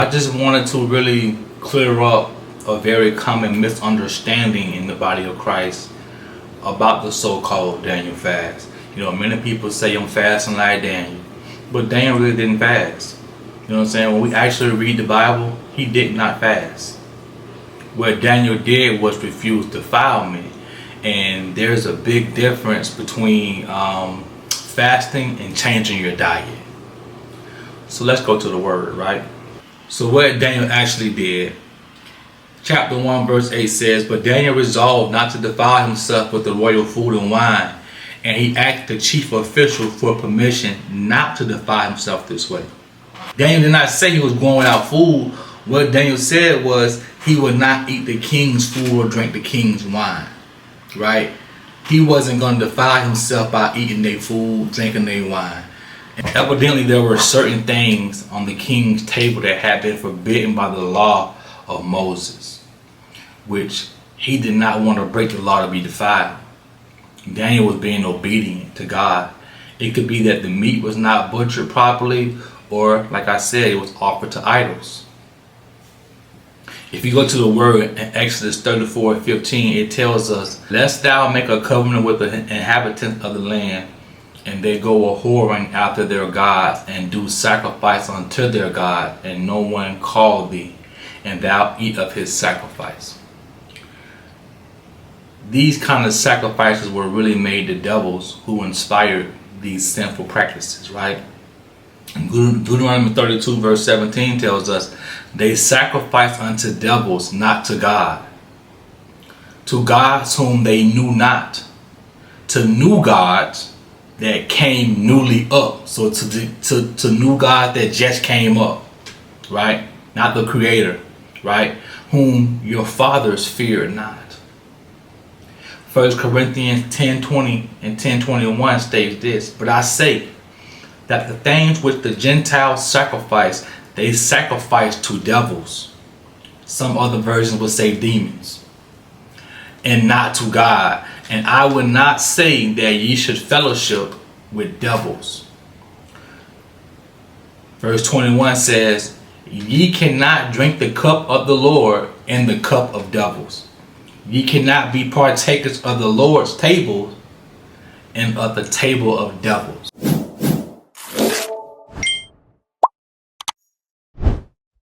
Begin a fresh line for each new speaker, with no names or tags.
I just wanted to really clear up a very common misunderstanding in the body of Christ about the so-called Daniel fast. You know, many people say I'm fasting like Daniel, but Daniel really didn't fast. You know what I'm saying? When we actually read the Bible, he did not fast. What Daniel did was refuse defilement, and there's a big difference between fasting and changing your diet. So let's go to the word, right? So what Daniel actually did, chapter 1 verse 8 says, "But Daniel resolved not to defile himself with the royal food and wine, and he asked the chief official for permission not to defile himself this way." Daniel did not say he was going without food. What Daniel said was he would not eat the king's food or drink the king's wine, right? He wasn't going to defile himself by eating their food, drinking their wine. And evidently there were certain things on the king's table that had been forbidden by the law of Moses, which he did not want to break the law to be defiled. Daniel was being obedient to God. It could be that the meat was not butchered properly, or like I said, it was offered to idols. If you go to the word in Exodus 34:15, it tells us, "Lest thou make a covenant with the inhabitants of the land, and they go a whoring after their gods, and do sacrifice unto their God, and no one call thee, and thou eat of his sacrifice." These kind of sacrifices were really made to devils who inspired these sinful practices, right? Deuteronomy 32 verse 17 tells us, "They sacrifice unto devils, not to God, to gods whom they knew not, to new gods that came newly up." So to new gods that just came up, right? Not the creator, right? "Whom your fathers feared not." 1 Corinthians 10:20 and 10:21 states this, "But I say that the things which the Gentiles sacrifice, they sacrifice to devils." Some other versions will say demons. "And not to God. And I would not say that ye should fellowship with devils." Verse 21 says, "Ye cannot drink the cup of the Lord and the cup of devils. Ye cannot be partakers of the Lord's table and of the table of devils."